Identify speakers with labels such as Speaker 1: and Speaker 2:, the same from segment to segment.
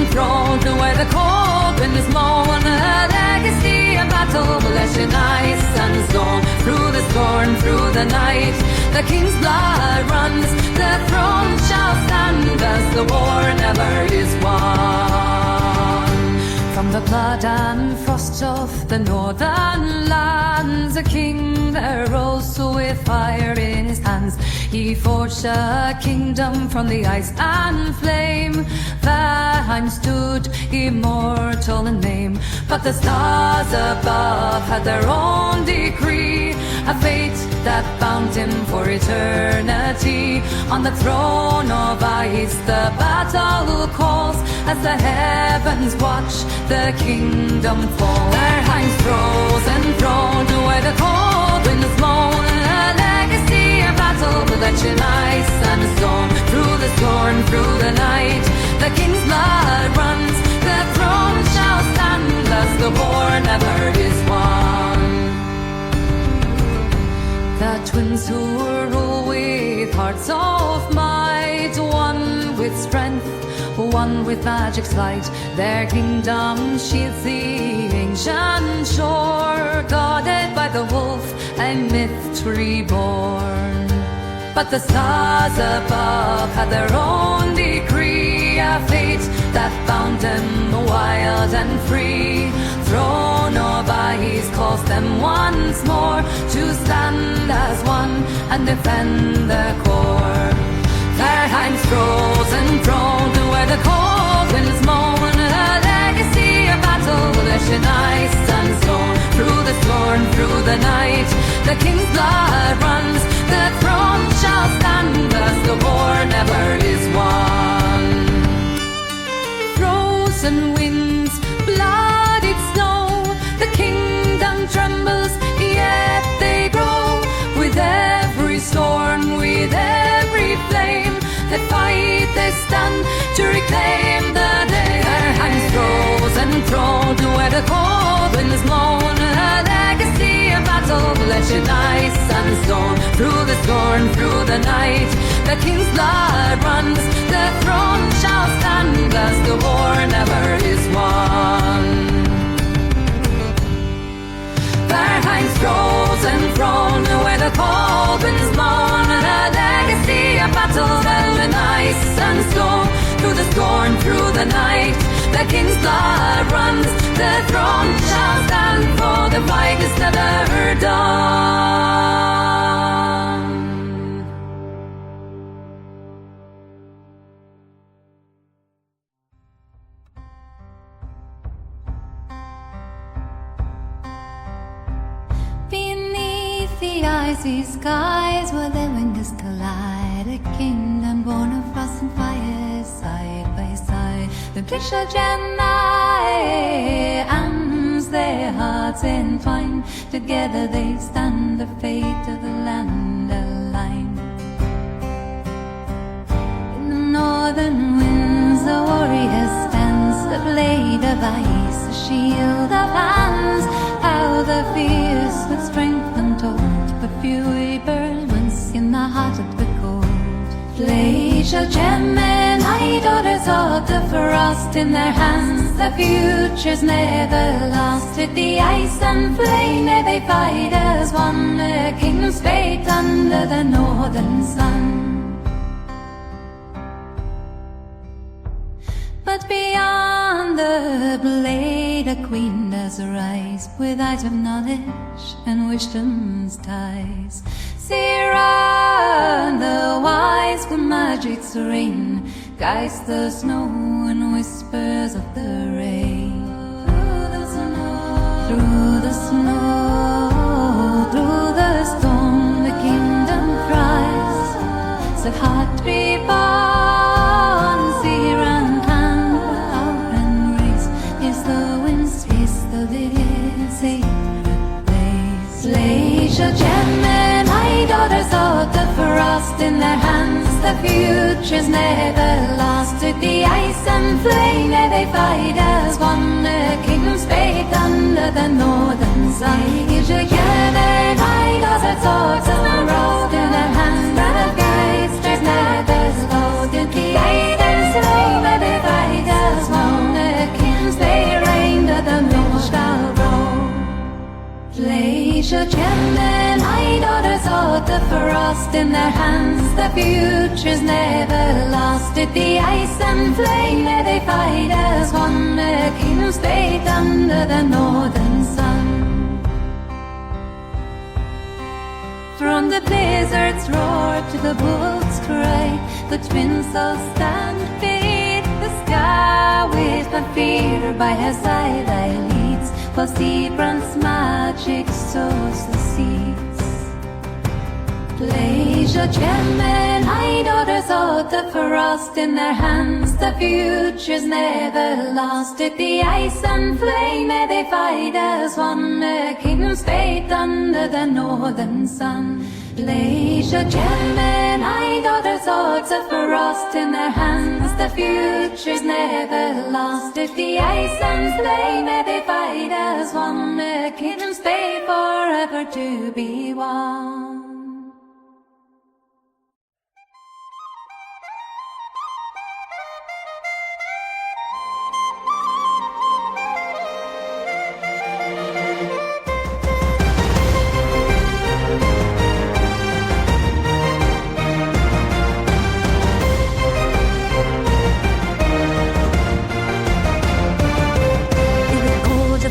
Speaker 1: enthroned where the cold wind is mown. A legacy of battle will let in ice and stone. Through the storm, through the night, the king's blood runs. The throne shall stand as the war never is won. From the blood and frost of the northern lands, a king there rose with fire in his hands. He forged a kingdom from the ice and flame. Valheim stood immortal in name, but the stars above had their own decree, a fate that bound him for eternity. On the throne of ice the battle calls, as the heavens watch the kingdom fall. Valheim's frozen throne where the cold wind is blown. A legacy of battle will let in ice and stone. Through the storm, through the night, the king's blood runs. The throne shall stand as the war never is won. The twins who rule with hearts of might, one with strength, one with magic's light. Their kingdom shields the ancient shore, guarded by the wolf, a myth reborn. But the stars above had their own decree, a fate that bound them wild and free. Throne of ice calls them once more to stand as one and defend the core. Valheim's frozen throne where the cold winds moan. A legacy of battle let in ice and stone. Through the storm, through the night, the king's blood runs. The throne shall stand as the war never is won. Frozen winds, bloodied snow, the kingdom trembles, yet they grow. With every storm, with every flame, they fight, they stand to reclaim the day. Their hands frozen throne where the cold wind is blown. A legacy of battle let in ice and stone. Through the storm, through the night, the king's blood runs. The throne shall stand as the war never is won. Valheim's frozen throne where the cold winds moan. A legacy of battle held in ice and stone. Through the storm, through the night, the king's blood runs. The throne shall stand, for the fight is never done.
Speaker 2: Beneath the icy skies where their wings collide, a kingdom born of frost and fire, side by side. The glacial Gemini and their hearts entwined. Together they stand, the fate of the land aligned. In the northern winds the warrior stands, a blade of ice, a shield of hands. How the fierce with strength untold, but fury burns once in the heart of the cold. Glacial Gemini, daughters of the frost, in their hands the future's never lost. With the ice and flame may they fight as one, a kingdom's fate under the northern sun. But beyond the blade a queen does arise, with eyes of knowledge and wisdom's ties. See round the wise where magic's reign guides the snow and whispers of the rain. Through the snow, through the snow, through the storm, the kingdom thrives. So heart reborn, see round hand, power and grace. Is the wind's face, though it is sacred place. Glacial Gemini, daughters of the frost, in their hands the future's never lost. With the ice and flame may they fight as one, a kingdom's fate under the northern sun. Glacial Gemini, daughters of the frost, in their hands the future's never lost. With the ice and flame may they fight as one. Leisure gentlemen, high daughters of the frost in their hands. The future's never lost. At the ice and flame where they fight as one. A kingdom's fate under the northern sun. From the blizzard's roar to the wolf's cry, the twin souls stand beneath the sky. With my fear by her side I leads, while Seabrand's magic sows the seeds. Pleasure gentlemen, high daughters of the frost in their hands. The future's never lost. At the ice and flame where they fight as one. A kingdom's fate under the northern sun. Pleasure gentlemen, high daughters of the frost in their hands. The future's never lost. At the ice and flame where they fight as one. A kingdom's fate forever to be won.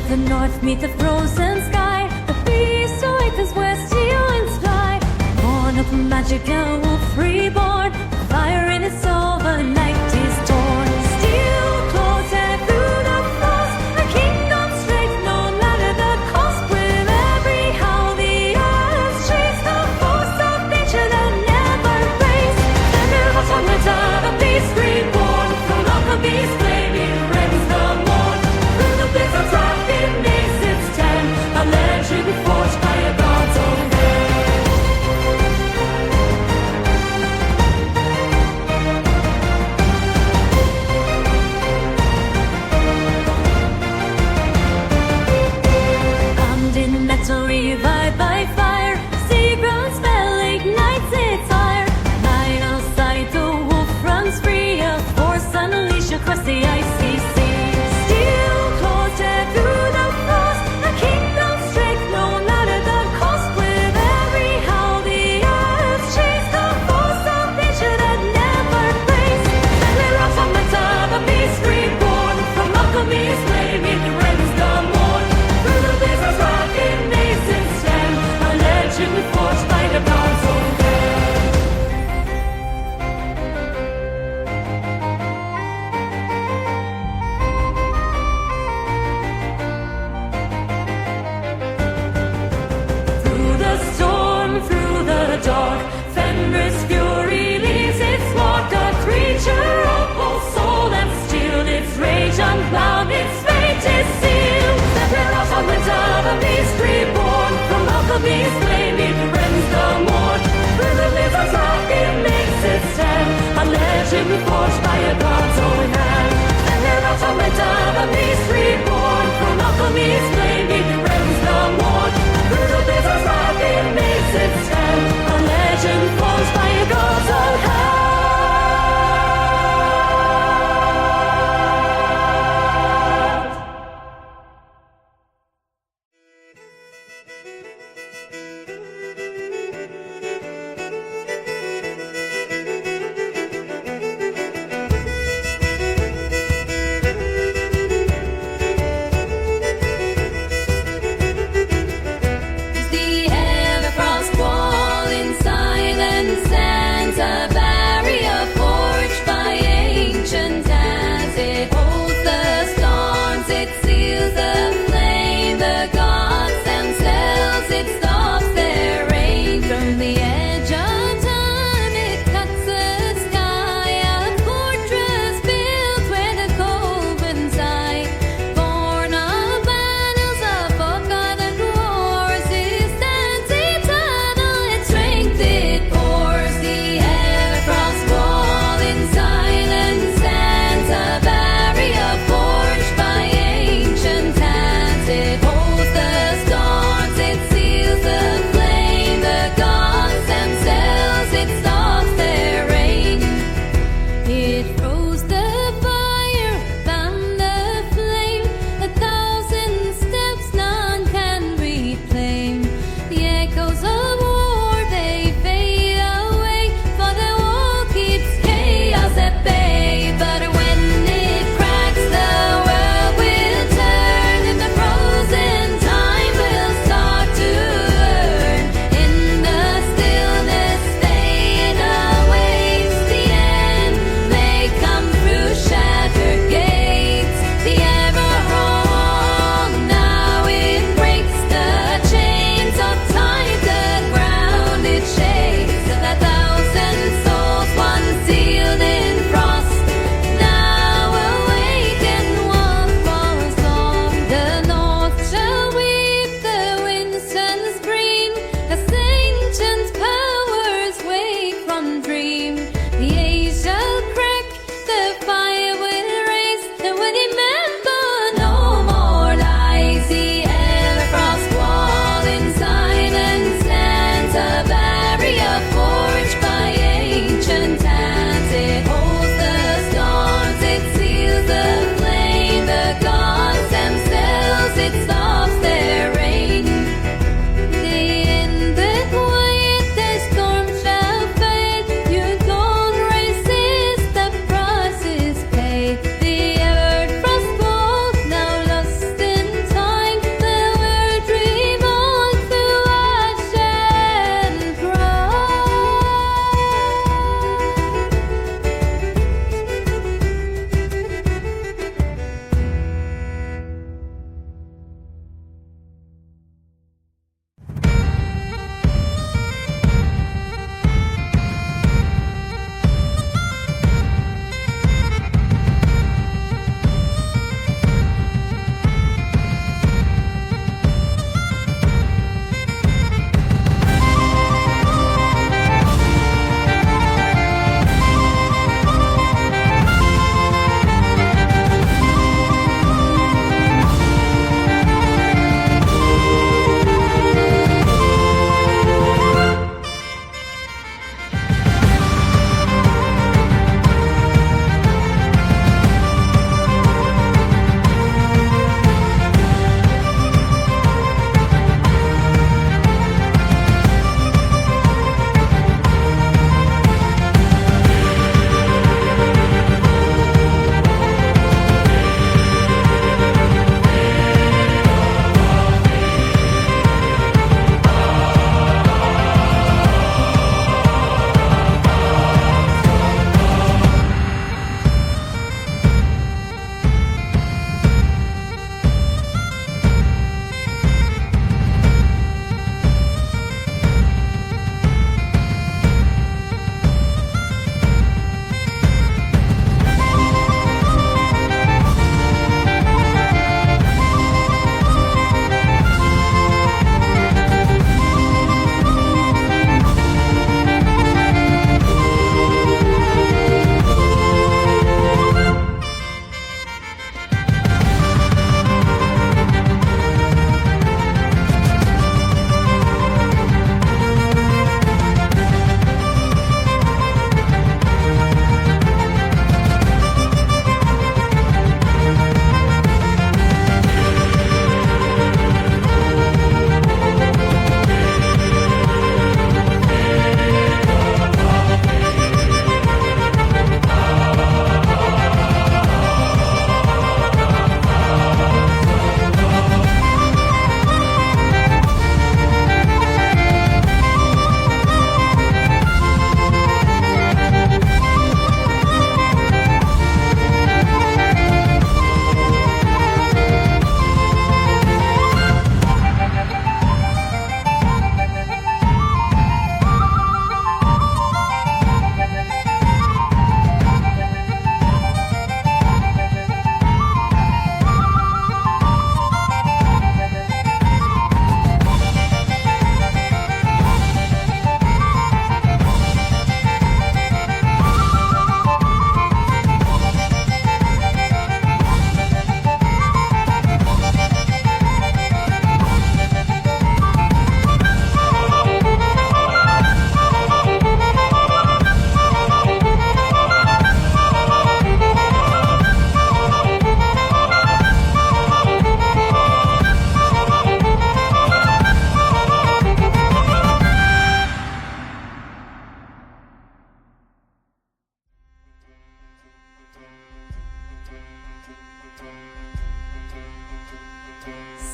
Speaker 1: The north meet the frozen sky. The beast awakens where steel winds fly. Born of magic, a wolf reborn. Fire in his soul, the night is torn. Steel claws and through the frost. A kingdom straight, no matter the cost. With every howl, the earth shakes. The force of nature that never breaks. Thunder was on the top, a beast reborn. From off the beast flame, it rends the morn. Through the blizzard's rock, a legend forged by a god's own hand. Bound in metal, revived by fire. Sea-ground spell ignites its fire. Line of sight, the wolf runs free. A force unleashed across the icy sea. Steel claws tear through the frost. A kingdom strength, no matter the cost. With every howl, the earth shakes. The force of nature that never breaks. Deadly rocks on the top, a beast reborn. From alchemy's flame, it rends the morn. Through the blizzard's rock, it makes its stand. A legend forged by the god's own hand. Dark, Fenris fury leaves its mark. A creature of both soul and steel. Its rage unbound, its fate is sealed. The rocks on the top, a beast reborn. From alchemy's flame, it rends the morn. Through the blizzard's rock, it makes its stand. A legend forged by a god's own hand. The rocks on the top, a beast reborn. From alchemy's flame, it rends the morn. Through the blizzard's rock, it makes its stand. A legend forged by a god's own hand.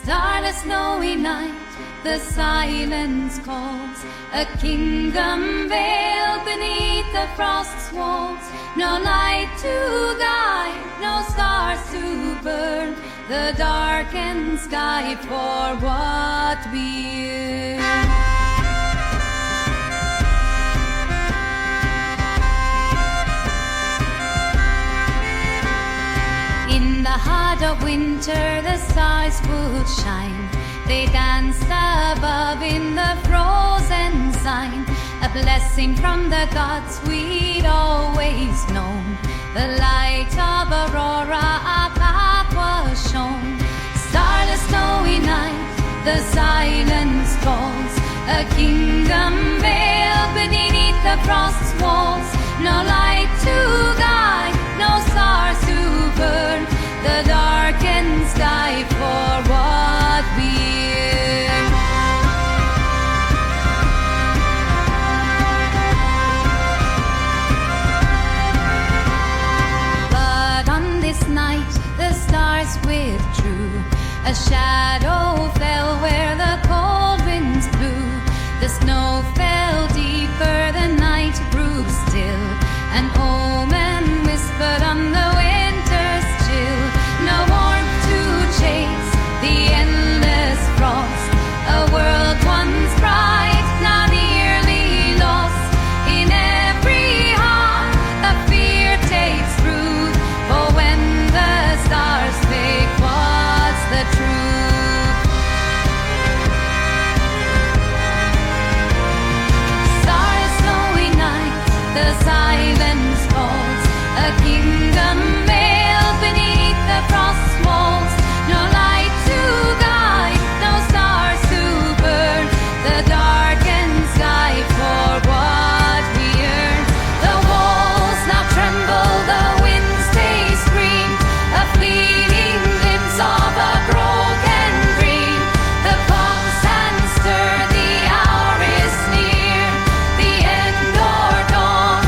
Speaker 2: Starless snowy night, the silence calls, a kingdom veiled beneath the frost's walls. No light to guide, no stars to burn, the darkened sky for what we yearn. In the heart of winter, the stars would shine. They danced above in the frozen sign, a blessing from the gods we'd always known. The light of aurora, our path was shown. Starless snowy night, the silence falls, a kingdom veiled beneath the frost's walls. No light to guide, no stars to burn, the darkened sky for what we yearn. But on this night the stars withdrew, a shadow fell where the cold winds blew. The snow fell deeper, the night grew still, an omen whispered on the winter's chill. No warmth to chase the endless frost, a world once bright, now nearly lost. In every heart a fear takes root, for when the stars fake, what's the truth? Starless snowy night, the silence falls, a kingdom veiled beneath the frost's walls. No light to guide, no stars to burn, the darkened sky for what we yearn. The walls now tremble, the winds they scream, a fleeting glimpse of a broken dream. The clocks stand stir, the hour is near, the end or dawn,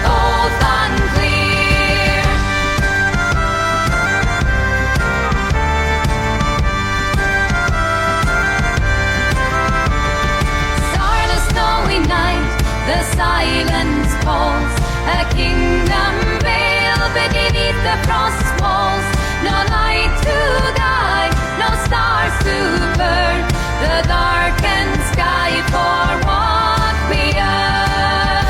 Speaker 2: both unclear. Starless snowy night, the silence falls, a kingdom veiled beneath the frost's walls. No light to guide, no stars to burn, the darkened sky for what we earn.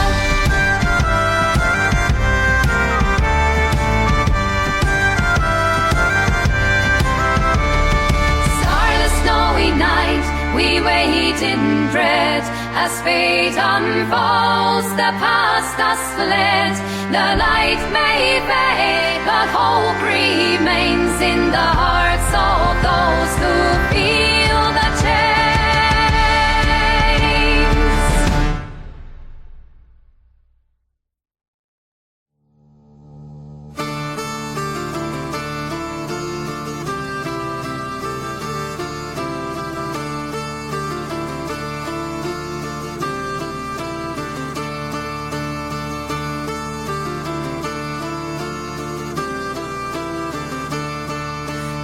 Speaker 2: Starless snowy night, we wait in dread as fate unfolds, the past us fled. The light may fade, but hope remains in the hearts of those who feel the change.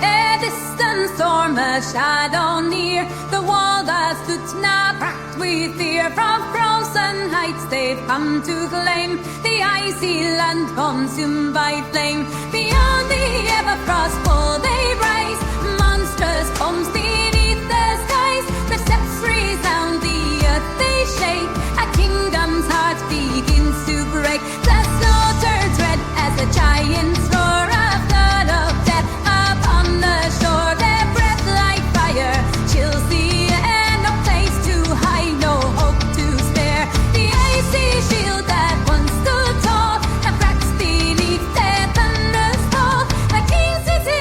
Speaker 2: A distant storm, a shadow near, the wall that stood now cracked with fear. From frozen heights they've come to claim the icy land consumed by flame. Beyond the everfrost wall they rise, monstrous forms beneath the skies. Their steps resound, the earth they shake, a kingdom's heart begins to break. The snow turns red as the giants roar, a flood of death upon the shore. Their breath like fire chills the air, no place to hide, no hope to spare. The icy shield that once stood tall now cracks beneath their thunderous fall. A king's city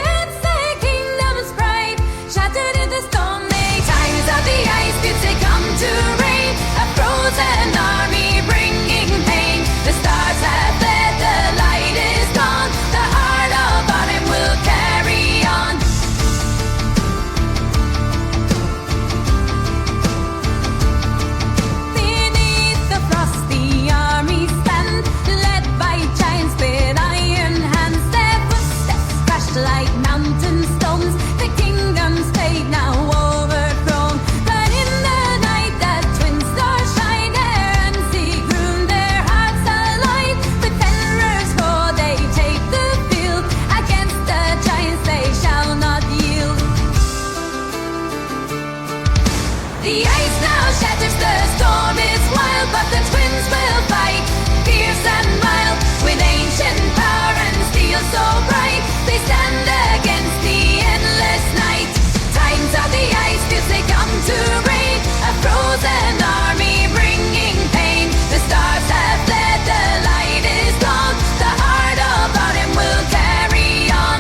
Speaker 1: they stand against the endless night. Times of the ice feels they come to rain. A frozen army bringing pain. The stars have fled, the light is gone. The heart of autumn will carry on.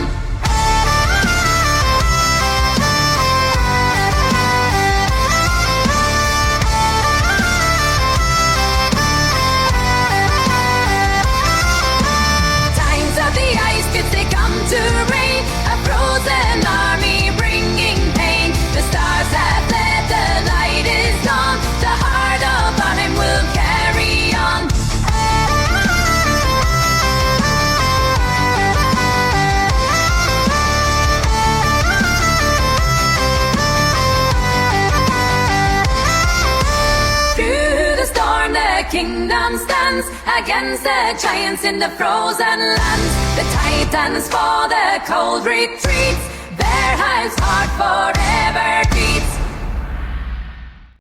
Speaker 1: Times of the ice feels they come to rain. A frozen army bringing pain. The stars have fled, the light is gone. The heart of autumn will carry on. Through the storm the kingdom stands against the giants in the frozen lands. The titans for the cold retreats. Their hives hard for